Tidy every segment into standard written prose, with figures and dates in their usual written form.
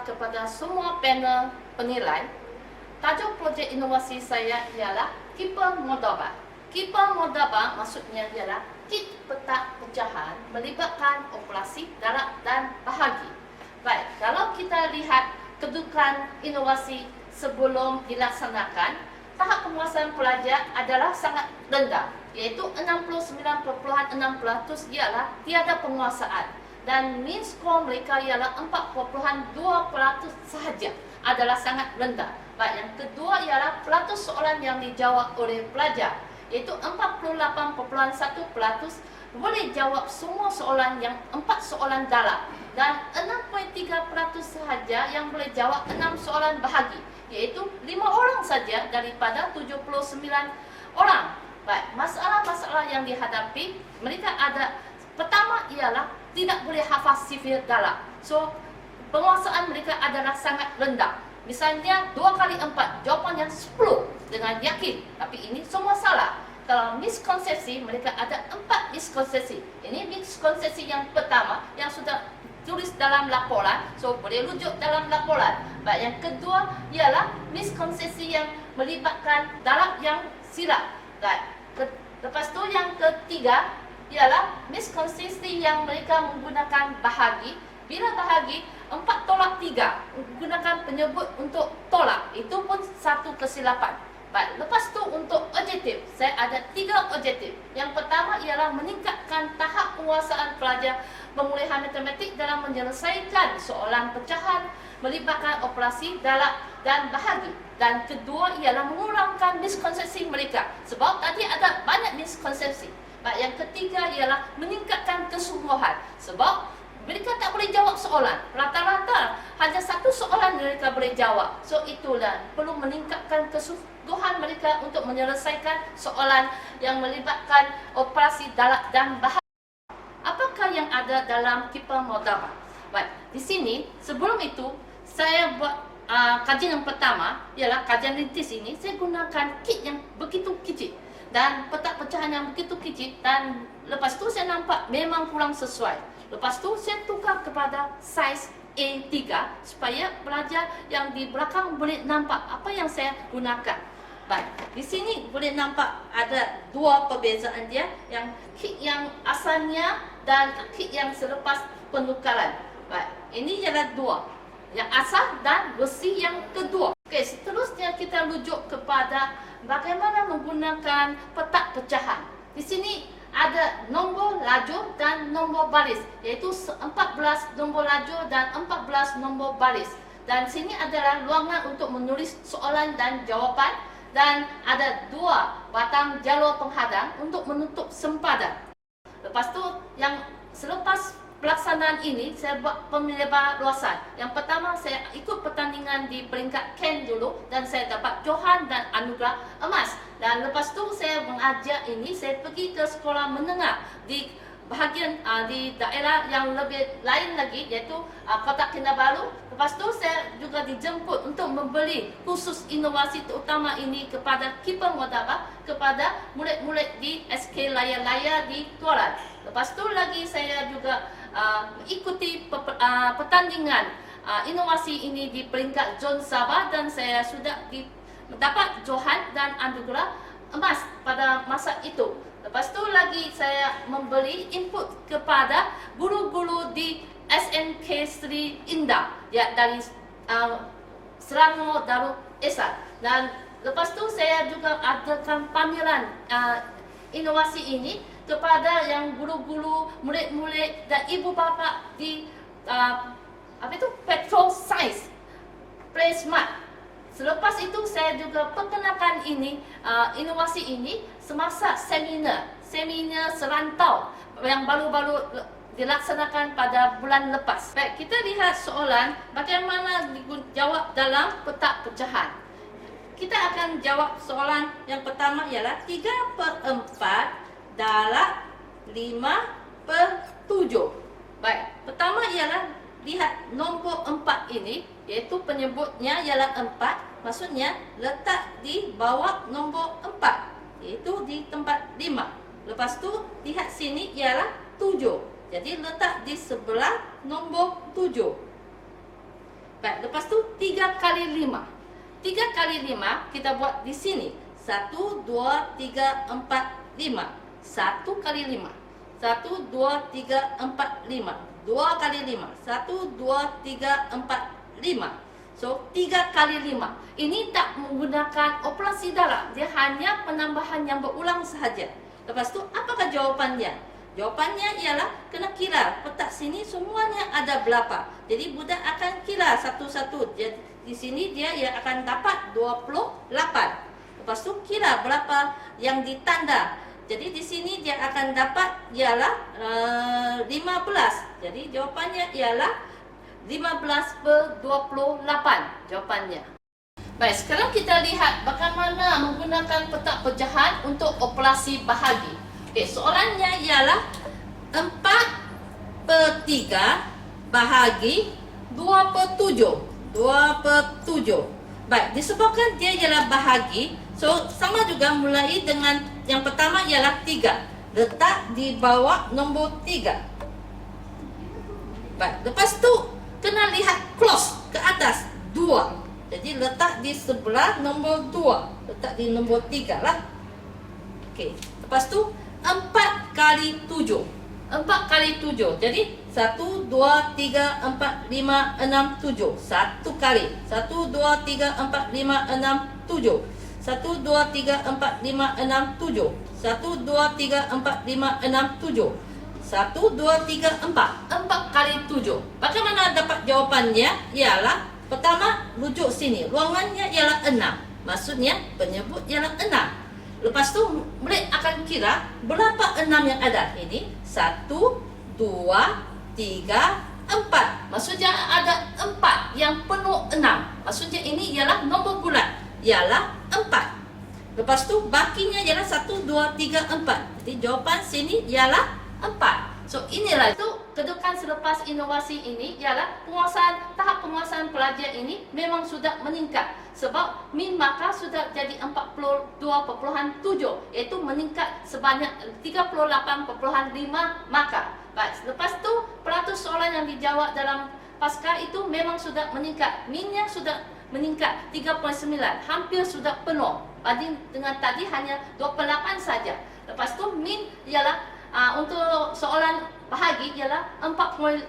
kepada semua panel penilai. Tajuk projek inovasi saya ialah Keeper Moldova. Keeper Moldova maksudnya ialah kit peta pecahan melibatkan operasi darat dan bahagi. Baik, kalau kita lihat kedudukan inovasi sebelum dilaksanakan, tahap penguasaan pelajar adalah sangat rendah, iaitu 69.6% ialah tiada penguasaan, dan mean score mereka ialah 4.2% sahaja, adalah sangat rendah. Baik, yang kedua ialah peratus soalan yang dijawab oleh pelajar, iaitu 48.1% boleh jawab semua soalan yang 4 soalan dalam, dan 6.3% sahaja yang boleh jawab 6 soalan bahagi, iaitu 5 orang saja daripada 79 orang. Baik, masalah-masalah yang dihadapi mereka ada, pertama ialah tidak boleh hafal sifir dalam. So, penguasaan mereka adalah sangat rendah. Misalnya 2 kali 4, jawapannya 10 dengan yakin, tapi ini semua salah. Kalau miskonsepsi, mereka ada 4 miskonsepsi. Ini miskonsepsi yang pertama yang sudah tulis dalam laporan, so boleh rujuk dalam laporan. Baik, yang kedua ialah miskonsepsi yang melibatkan dalam yang silap. Baik, lepas tu yang ketiga ialah miskonsepsi yang mereka menggunakan bahagi. Bila bahagi 4 tolak 3, menggunakan penyebut untuk tolak, itu pun satu kesilapan. Baik, lepas tu untuk objektif, saya ada 3 objektif. Yang pertama ialah meningkatkan tahap penguasaan pelajar pemulihan matematik dalam menyelesaikan soalan pecahan melibatkan operasi darat dan bahagi. Dan kedua ialah mengurangkan miskonsepsi mereka, sebab tadi ada banyak miskonsepsi. Baik, yang ketiga ialah meningkatkan kesungguhan, sebab mereka tak boleh jawab soalan. Rata-rata hanya 1 soalan mereka boleh jawab. So itulah perlu meningkatkan kesungguhan mereka untuk menyelesaikan soalan yang melibatkan operasi darat dan bahagi. Apakah yang ada dalam Keeper Moldova? Baik, di sini sebelum itu saya buat kajian yang pertama ialah kajian rintis ini. Saya gunakan kit yang begitu kecil dan peta pecahan yang begitu kecil, dan lepas tu saya nampak memang kurang sesuai. Lepas tu saya tukar kepada saiz A3 supaya pelajar yang di belakang boleh nampak apa yang saya gunakan. Baik, di sini boleh nampak ada 2 perbezaan dia, yang kit yang asalnya dan kit yang selepas penukaran. Baik, ini ialah 2, yang asal dan versi yang kedua. Okey, seterusnya kita rujuk kepada bagaimana menggunakan peta pecahan. Di sini ada nombor lajur dan nombor baris, iaitu 14 nombor lajur dan 14 nombor baris. Dan sini adalah ruangan untuk menulis soalan dan jawapan, dan ada 2 batang jalur penghadang untuk menutup sempadan. Lepas tu yang selepas pelaksanaan ini saya buat pemelebar luasan. Yang pertama saya ikut pertandingan di peringkat Ken dulu, dan saya dapat Johan dan anugerah emas. Dan lepas tu saya mengajar ini, saya pergi ke sekolah menengah di bahagian di daerah yang lebih lain lagi, iaitu Kota Kinabalu. Lepas tu saya juga dijemput untuk membeli khusus inovasi terutama ini kepada Keeper Moldova, kepada murid-murid di SK Laya-Laya di Tuaran. Lepas tu lagi saya juga ikuti pertandingan inovasi ini di peringkat zon Sabah, dan saya sudah dapat Johan dan anugerah emas pada masa itu. Lepas tu lagi saya memberi input kepada guru-guru di SMK Sri Indah, ya, dari Selangor Darul Ihsan. Dan lepas tu saya juga adakan pameran inovasi ini kepada yang guru-guru, murid-murid dan ibu bapa di Petrol Science Play Smart. Selepas itu saya juga perkenalkan ini inovasi ini semasa seminar serantau yang baru-baru dilaksanakan pada bulan lepas. Baik, kita lihat soalan bagaimana dijawab dalam peta pecahan. Kita akan jawab soalan yang pertama ialah 3/4 darab 5/7. Baik, pertama ialah lihat nombor 4 ini, iaitu penyebutnya ialah 4, maksudnya letak di bawah nombor 4, iaitu di tempat 5. Lepas tu lihat sini ialah 7, jadi letak di sebelah nombor 7. Baik, lepas tu 3 kali 5. 3 kali 5 kita buat di sini. 1, 2, 3, 4, 5. 1 kali 5. 1, 2, 3, 4, 5. 2 kali 5. 1, 2, 3, 4, 5. So, 3 kali 5. Ini tak menggunakan operasi darab. Dia hanya penambahan yang berulang sahaja. Lepas tu, apakah jawapannya? Jawapannya ialah kena kira. Petak sini semuanya ada berapa. Jadi, budak akan kira satu-satu. Jadi, di sini dia akan dapat 28. Lepas tu, kira berapa yang ditanda. Jadi, di sini dia akan dapat ialah 15. Jadi, jawapannya ialah 15/28 jawapannya. Baik, sekarang kita lihat bagaimana menggunakan petak pecahan untuk operasi bahagi. Okey, soalannya ialah 4/3 bahagi 2/7. 2/7. Baik, disebabkan dia ialah bahagi, so sama juga mulai dengan yang pertama ialah 3. Letak di bawah nombor 3. Baik, lepas tu kena lihat close ke atas 2. Jadi letak di sebelah nombor 2. Letak di nombor 3 lah. Okey, lepas tu 4 kali 7. 4 kali 7. Jadi 1, 2, 3, 4, 5, 6, 7. 1 kali. 1, 2, 3, 4, 5, 6, 7. 1, 2, 3, 4, 5, 6, 7. 1, 2, 3, 4, 5, 6, 7. 1, 2, 3, 4. 4 kali 7. Bagaimana dapat jawapannya? Ialah pertama, rujuk sini. Ruangannya ialah 6. Maksudnya, penyebut ialah 6. Lepas tu, murid akan kira berapa 6 yang ada. Ini 1, 2, 3, 4. Maksudnya ada 4 yang penuh 6. Maksudnya ini ialah nombor bulat. Ialah 4. Lepas tu, bakinya ialah 1, 2, 3, 4. Jadi, jawapan sini ialah 4. So, inilah itu kedudukan selepas inovasi ini ialah tahap penguasaan pelajar ini memang sudah meningkat. Sebab min markah sudah jadi 42.7, iaitu meningkat sebanyak 38.5 markah. Baik, lepas tu peratus soalan yang dijawab dalam pasca itu memang sudah meningkat. Minnya sudah meningkat 3.9, hampir sudah penuh. Banding dengan tadi hanya 28 saja. Lepas tu min ialah untuk soalan bahagi ialah 4.8.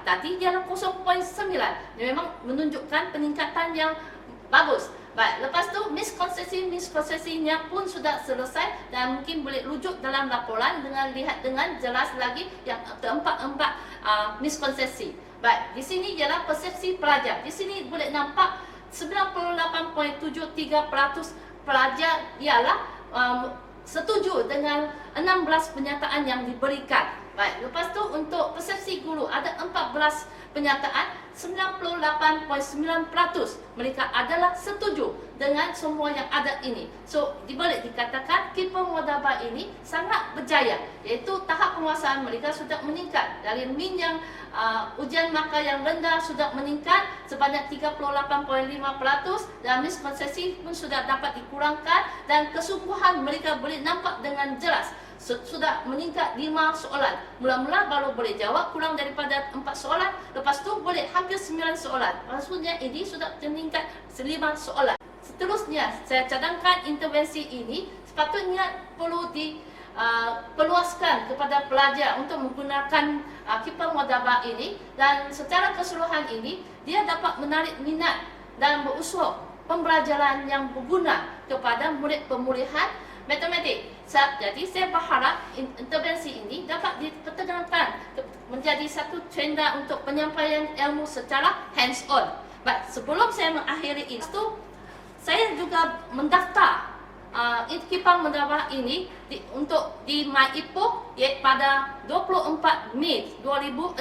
Tadi ialah 0.9. Memang menunjukkan peningkatan yang bagus. Baik, lepas tu miskonsepsinya pun sudah selesai dan mungkin boleh rujuk dalam laporan dengan lihat dengan jelas lagi yang keempat miskonsepsi. Baik, di sini ialah persepsi pelajar. Di sini boleh nampak 98.73% pelajar ialah setuju dengan 16 pernyataan yang diberikan. Baik, lepas tu untuk persepsi guru ada 14 pernyataan, 98.9% mereka adalah setuju dengan semua yang ada ini. So, dibalik dikatakan kiper Modaba ini sangat berjaya, iaitu tahap penguasaan mereka sudah meningkat dari min yang ujian markah yang rendah sudah meningkat sebanyak 38.5% dan miskonsepsi pun sudah dapat dikurangkan dan kesungguhan mereka boleh nampak dengan jelas. Sudah meningkat 5 soalan. Mula-mula baru boleh jawab kurang daripada 4 soalan. Lepas tu boleh hampir 9 soalan. Maksudnya ini sudah meningkat 5 soalan. Seterusnya, saya cadangkan intervensi ini sepatutnya perlu diperluaskan kepada pelajar untuk menggunakan kiper Modaba ini. Dan secara keseluruhan ini, dia dapat menarik minat dan berusaha pembelajaran yang berguna kepada murid pemulihan matematik. Jadi saya berharap intervensi ini dapat dipertegankan menjadi satu tenda untuk penyampaian ilmu secara hands-on. Baik, sebelum saya mengakhiri itu, saya juga mendaftar kiper Modaba ini untuk di MyIPO pada 24 Mei 2016